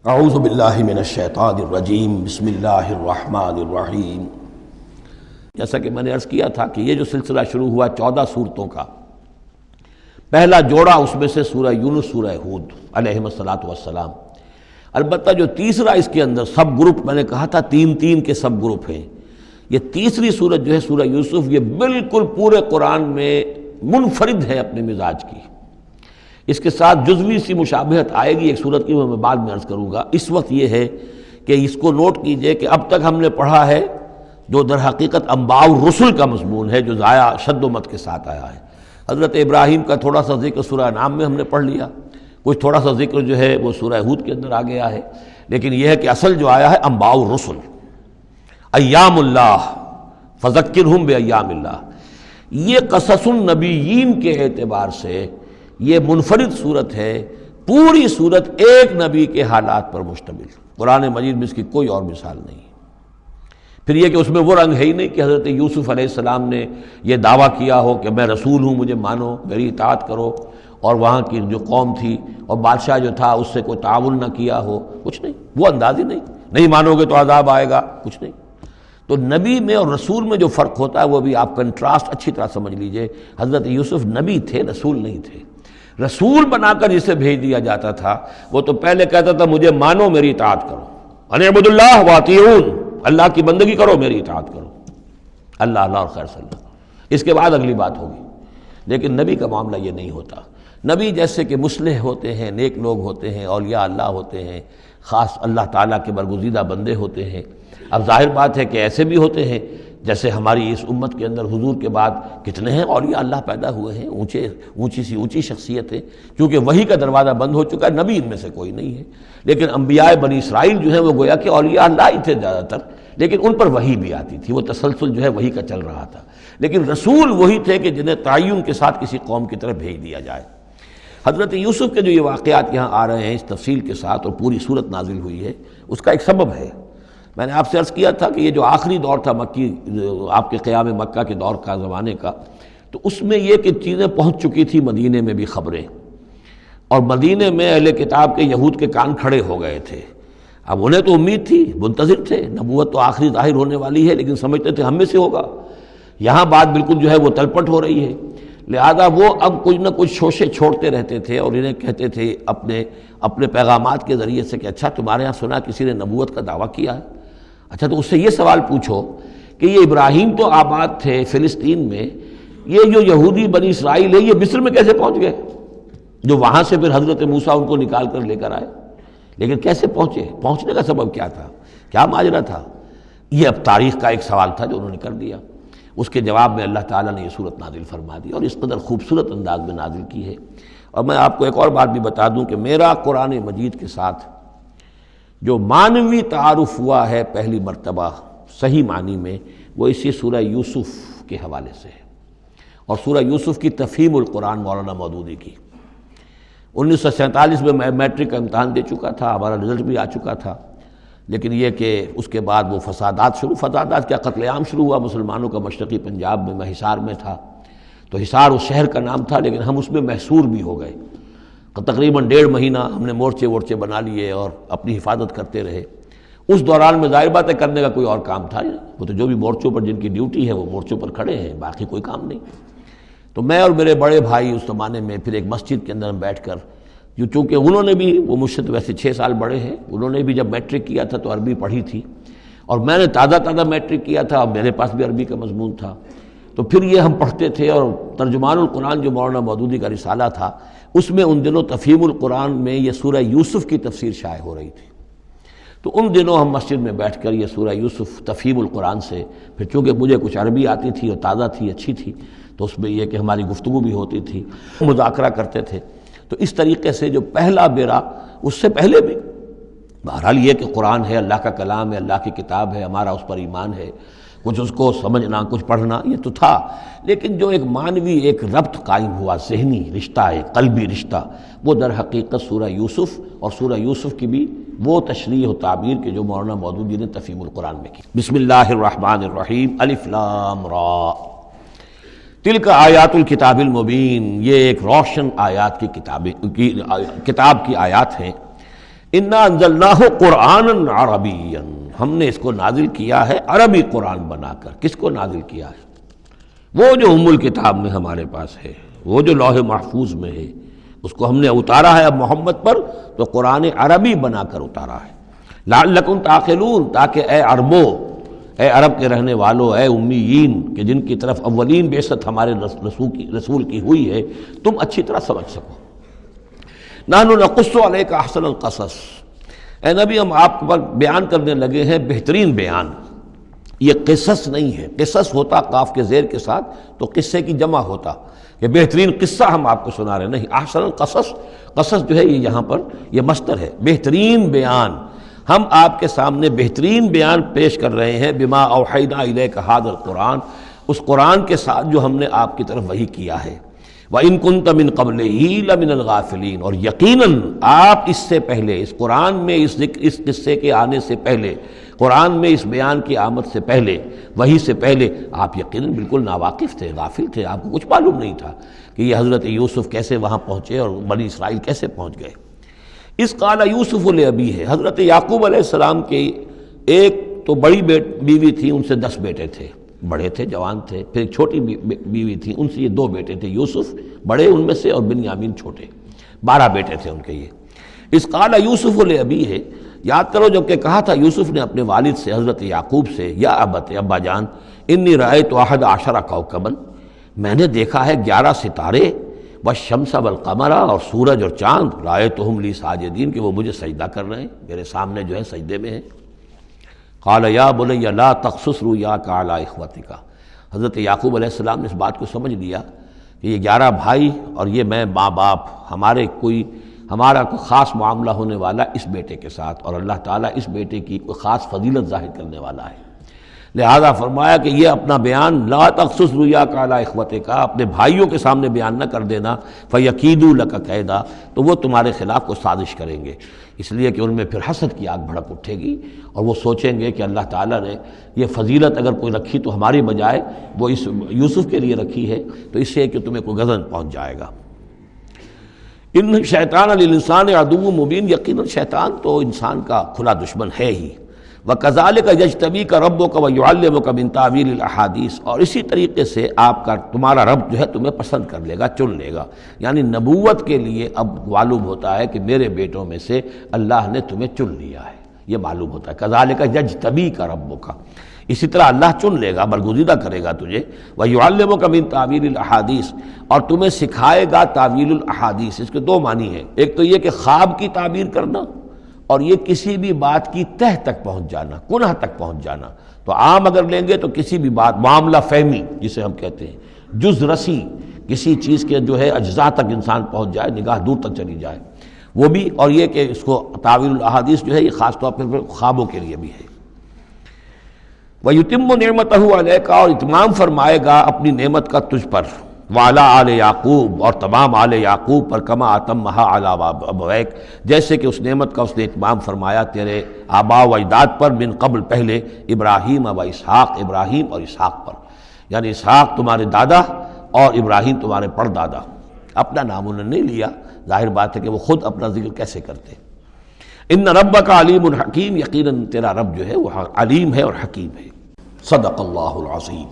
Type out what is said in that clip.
اعوذ باللہ من الشیطان الرجیم بسم اللہ الرحمن الرحیم۔ جیسا کہ میں نے عرض کیا تھا کہ یہ جو سلسلہ شروع ہوا 14 سورتوں کا، پہلا جوڑا اس میں سے سورہ یونس، سورہ ہود علیہم الصلاۃ والسلام۔ البتہ جو تیسرا اس کے اندر سب گروپ، میں نے کہا تھا تین کے سب گروپ ہیں، یہ تیسری سورت جو ہے سورہ یوسف، یہ بالکل پورے قرآن میں منفرد ہے اپنے مزاج کی۔ اس کے ساتھ جزوی سی مشابہت آئے گی ایک صورت کی، وہ میں بعد میں عرض کروں گا۔ اس وقت یہ ہے کہ اس کو نوٹ کیجئے کہ اب تک ہم نے پڑھا ہے جو در حقیقت انباء الرسل کا مضمون ہے، جو ضائع شد و مت کے ساتھ آیا ہے۔ حضرت ابراہیم کا تھوڑا سا ذکر سورہ انعام میں ہم نے پڑھ لیا، کچھ تھوڑا سا ذکر جو ہے وہ سورہ ہود کے اندر آ گیا ہے، لیکن یہ ہے کہ اصل جو آیا ہے انباء الرسل، ایام اللہ فذکرہم بایام اللہ۔ یہ قصص النبیین کے اعتبار سے یہ منفرد صورت ہے، پوری صورت ایک نبی کے حالات پر مشتمل۔ قرآن مجید میں اس کی کوئی اور مثال نہیں۔ پھر یہ کہ اس میں وہ رنگ ہے ہی نہیں کہ حضرت یوسف علیہ السلام نے یہ دعویٰ کیا ہو کہ میں رسول ہوں، مجھے مانو، میری اطاعت کرو، اور وہاں کی جو قوم تھی اور بادشاہ جو تھا اس سے کوئی تعاون نہ کیا ہو، کچھ نہیں، وہ انداز ہی نہیں مانو گے تو عذاب آئے گا، کچھ نہیں۔ تو نبی میں اور رسول میں جو فرق ہوتا ہے وہ بھی آپ کنٹراسٹ اچھی طرح سمجھ لیجئے۔ حضرت یوسف نبی تھے، رسول نہیں تھے۔ رسول بنا کر جسے بھیج دیا جاتا تھا وہ تو پہلے کہتا تھا مجھے مانو، میری اطاعت کرو، ان اعبدوا اللہ واطیعون، اللہ کی بندگی کرو، میری اطاعت کرو، اللہ اللہ اور خیر صلی اللہ، اس کے بعد اگلی بات ہوگی۔ لیکن نبی کا معاملہ یہ نہیں ہوتا۔ نبی جیسے کہ مصلح ہوتے ہیں، نیک لوگ ہوتے ہیں، اولیاء اللہ ہوتے ہیں، خاص اللہ تعالیٰ کے برگزیدہ بندے ہوتے ہیں۔ اب ظاہر بات ہے کہ ایسے بھی ہوتے ہیں جیسے ہماری اس امت کے اندر حضور کے بعد کتنے ہیں اولیاء اللہ پیدا ہوئے ہیں، اونچی شخصیتیں، کیونکہ وحی کا دروازہ بند ہو چکا ہے، نبی ان میں سے کوئی نہیں ہے۔ لیکن انبیاء بنی اسرائیل جو ہیں وہ گویا کہ اولیاء اللہ ہی تھے زیادہ تر، لیکن ان پر وحی بھی آتی تھی، وہ تسلسل جو ہے وحی کا چل رہا تھا۔ لیکن رسول وہی تھے کہ جنہیں تعین کے ساتھ کسی قوم کی طرف بھیج دیا جائے۔ حضرت یوسف کے جو یہ واقعات یہاں آ رہے ہیں اس تفصیل کے ساتھ، اور پوری صورت نازل ہوئی ہے، اس کا ایک سبب ہے۔ میں نے آپ سے عرض کیا تھا کہ یہ جو آخری دور تھا مکی، آپ کے قیام مکہ کے دور کا، زمانے کا، تو اس میں یہ کہ چیزیں پہنچ چکی تھی مدینے میں بھی خبریں، اور مدینے میں اہل کتاب کے یہود کے کان کھڑے ہو گئے تھے۔ اب انہیں تو امید تھی، منتظر تھے، نبوت تو آخری ظاہر ہونے والی ہے، لیکن سمجھتے تھے ہم میں سے ہوگا۔ یہاں بات بالکل جو ہے وہ تلپٹ ہو رہی ہے، لہذا وہ اب کچھ نہ کچھ شوشے چھوڑتے رہتے تھے اور انہیں کہتے تھے اپنے پیغامات کے ذریعے سے کہ اچھا تمہارے ہاں سنا کسی نے نبوت کا دعویٰ کیا ہے، اچھا تو اس سے یہ سوال پوچھو کہ یہ ابراہیم تو آباد تھے فلسطین میں، یہ جو یہودی بنی اسرائیل ہے یہ مصر میں کیسے پہنچ گئے، جو وہاں سے پھر حضرت موسیٰ ان کو نکال کر لے کر آئے، لیکن کیسے پہنچے، پہنچنے کا سبب کیا تھا، کیا ماجرا تھا؟ یہ اب تاریخ کا ایک سوال تھا جو انہوں نے کر دیا۔ اس کے جواب میں اللہ تعالیٰ نے یہ صورت نازل فرما دی، اور اس قدر خوبصورت انداز میں نازل کی ہے۔ اور میں آپ کو ایک اور بات بھی بتا دوں کہ میرا قرآن مجید کے ساتھ جو معنوی تعارف ہوا ہے پہلی مرتبہ صحیح معنی میں، وہ اسی سورہ یوسف کے حوالے سے ہے، اور سورہ یوسف کی تفہیم القرآن مولانا مودودی کی۔ 1947 میں میں میٹرک کا امتحان دے چکا تھا، ہمارا رزلٹ بھی آ چکا تھا، لیکن یہ کہ اس کے بعد وہ فسادات کیا قتل عام شروع ہوا مسلمانوں کا مشرقی پنجاب میں۔ میں حصار میں تھا، تو حصار اس شہر کا نام تھا، لیکن ہم اس میں محصور بھی ہو گئے۔ تقریباً 1.5 مہینہ ہم نے مورچے بنا لیے اور اپنی حفاظت کرتے رہے۔ اس دوران میں ظاہر بات ہے کرنے کا کوئی اور کام تھا، وہ تو جو بھی مورچوں پر جن کی ڈیوٹی ہے وہ مورچوں پر کھڑے ہیں، باقی کوئی کام نہیں۔ تو میں اور میرے بڑے بھائی اس زمانے میں پھر ایک مسجد کے اندر بیٹھ کر، چونکہ انہوں نے بھی، وہ مجھ سے تو ویسے 6 سال بڑے ہیں، انہوں نے بھی جب میٹرک کیا تھا تو عربی پڑھی تھی، اور میں نے تازہ میٹرک کیا تھا اور میرے پاس بھی عربی کا مضمون تھا، تو پھر یہ ہم پڑھتے تھے۔ اور ترجمان القرآن جو مولانا مودودی کا رسالہ تھا، اس میں ان دنوں تفہیم القرآن میں یہ سورہ یوسف کی تفسیر شائع ہو رہی تھی، تو ان دنوں ہم مسجد میں بیٹھ کر یہ سورہ یوسف تفہیم القرآن سے، پھر چونکہ مجھے کچھ عربی آتی تھی اور تازہ تھی، اچھی تھی، تو اس میں یہ کہ ہماری گفتگو بھی ہوتی تھی، مذاکرہ کرتے تھے۔ تو اس طریقے سے جو پہلا بیرا، اس سے پہلے بھی بہرحال یہ کہ قرآن ہے، اللہ کا کلام ہے، اللہ کی کتاب ہے، ہمارا اس پر ایمان ہے، کچھ اس کو سمجھنا، کچھ پڑھنا، یہ تو تھا، لیکن جو ایک معنوی ایک ربط قائم ہوا، ذہنی رشتہ ہے، قلبی رشتہ، وہ در حقیقت سورہ یوسف اور سورہ یوسف کی بھی وہ تشریح و تعبیر کے جو مولانا مودودی نے تفہیم القرآن میں کی۔ بسم اللہ الرحمن الرحیم، الف لام را، تلک آیات الکتاب المبین، یہ ایک روشن آیات کی کتاب کی آیات ہیں۔ انا انزلناہ قرآنا عربیا، ہم نے اس کو نازل کیا ہے عربی قرآن بنا کر۔ کس کو نازل کیا ہے؟ وہ جو ام الکتاب میں ہمارے پاس ہے، وہ جو لوح محفوظ میں ہے، اس کو ہم نے اتارا ہے اب محمد پر، تو قرآن عربی بنا کر اتارا ہے۔ لعلکم تعقلون، تاکہ اے عربو، اے عرب کے رہنے والو، اے امیین کہ جن کی طرف اولین بعثت ہمارے رسول کی ہوئی ہے، تم اچھی طرح سمجھ سکو۔ نحن نقص علیک احسن القصص، اے نبی ہم آپ پر بیان کرنے لگے ہیں بہترین بیان۔ یہ قصص نہیں ہے، قصص ہوتا قاف کے زیر کے ساتھ تو قصے کی جمع ہوتا، کہ بہترین قصہ ہم آپ کو سنا رہے ہیں، نہیں، احسن القصص، قصص جو ہے یہ یہاں پر یہ مصدر ہے، بہترین بیان، ہم آپ کے سامنے بہترین بیان پیش کر رہے ہیں، بما اوحینا الیک ھذا القرآن، اس قرآن کے ساتھ جو ہم نے آپ کی طرف وحی کیا ہے۔ وَإِن كُنتَ مِن قَبْلِهِ لَمِنَ الْغَافِلِينَ، اور یقیناً آپ اس سے پہلے، اس قرآن میں اس قصے کے آنے سے پہلے، قرآن میں اس بیان کی آمد سے پہلے، وحی سے پہلے آپ یقیناً بالکل ناواقف تھے، غافل تھے، آپ کو کچھ معلوم نہیں تھا کہ یہ حضرت یوسف کیسے وہاں پہنچے اور بنی اسرائیل کیسے پہنچ گئے۔ اس قال یوسف لابیہ، حضرت یعقوب علیہ السلام کی ایک تو بڑی بیوی تھی، ان سے 10 بیٹے تھے، بڑے تھے، جوان تھے، پھر ایک چھوٹی بیوی تھی، ان سے یہ 2 بیٹے تھے، یوسف بڑے ان میں سے اور بنیامین چھوٹے، 12 بیٹے تھے ان کے یہ۔ اس قال یوسف لابیہ، یاد کرو جب کہ کہا تھا یوسف نے اپنے والد سے، حضرت یعقوب سے، یا ابت، ابا جان، انی رأیت 11 کوکبا، میں نے دیکھا ہے 11 ستارے، والشمس والقمر، اور سورج اور چاند، رأیتہم لی ساجدین، کہ وہ مجھے سجدہ کر رہے ہیں، میرے سامنے جو ہے سجدے میں ہیں۔ قال یا بنی لا تقصص رؤیاک علی اخوتک، حضرت یعقوب علیہ السلام نے اس بات کو سمجھ لیا کہ یہ 11 بھائی اور یہ میں ماں باپ، ہمارا کوئی خاص معاملہ ہونے والا اس بیٹے کے ساتھ، اور اللہ تعالیٰ اس بیٹے کی کوئی خاص فضیلت ظاہر کرنے والا ہے، لہذا فرمایا کہ یہ اپنا بیان لا تقصص رؤیاک علی اخوتک، اپنے بھائیوں کے سامنے بیان نہ کر دینا، فیکیدوا لک کیدا، تو وہ تمہارے خلاف کو سازش کریں گے، اس لیے کہ ان میں پھر حسد کی آگ بھڑک اٹھے گی، اور وہ سوچیں گے کہ اللہ تعالیٰ نے یہ فضیلت اگر کوئی رکھی تو ہماری بجائے وہ اس یوسف کے لیے رکھی ہے، تو اس سے کہ تمہیں کوئی غضب پہنچ جائے گا۔ ان شیطان للانسان عدو مبین، یقیناً شیطان تو انسان کا کھلا دشمن ہے ہی۔ وَكَذَلِكَ يَجْتَبِيكَ رَبُّكَ وَيُعَلِّمُكَ مِن تَأْوِيلِ الْأَحَادِيثِ، اور اسی طریقے سے تمہارا رب جو ہے تمہیں پسند کر لے گا، چن لے گا، یعنی نبوت کے لیے اب معلوم ہوتا ہے کہ میرے بیٹوں میں سے اللہ نے تمہیں چن لیا ہے، یہ معلوم ہوتا ہے۔ كَذَلِكَ يَجْتَبِيكَ رَبُّكَ، اسی طرح اللہ چن لے گا، برگزیدہ کرے گا تجھے۔ وَيُعَلِّمُكَ مِن تَأْوِيلِ الْأَحَادِيثِ، اور تمہیں سکھائے گا تعویل الاحادیث۔ اس کے 2 معنی ہیں، ایک تو یہ کہ خواب کی تعبیر کرنا، اور یہ کسی بھی بات کی تہ تک پہنچ جانا، کنہ تک پہنچ جانا۔ تو عام اگر لیں گے تو کسی بھی بات، معاملہ فہمی جسے ہم کہتے ہیں، جز رسی، کسی چیز کے جو ہے اجزاء تک انسان پہنچ جائے، نگاہ دور تک چلی جائے، وہ بھی، اور یہ کہ اس کو تعویل الاحادیث جو ہے یہ خاص طور پر خوابوں کے لیے بھی ہے۔ وَيُتِمُّ نِعْمَتَهُ عَلَيْكَ، اور اتمام فرمائے گا اپنی نعمت کا تجھ پر، وعلی آل یعقوب، اور تمام آل یعقوب پر، کما اتمھا علی ابویک، جیسے کہ اس نعمت کا اس نے اتمام فرمایا تیرے آباء و اجداد پر، من قبل پہلے، ابراہیم و اسحاق، ابراہیم اور اسحاق پر، یعنی اسحاق تمہارے دادا اور ابراہیم تمہارے پردادا۔ اپنا نام انہوں نے نہیں لیا، ظاہر بات ہے کہ وہ خود اپنا ذکر کیسے کرتے۔ ان ربک علیم حکیم، یقیناً تیرا رب جو ہے وہ علیم ہے اور حکیم ہے۔ صدق اللہ العظیم۔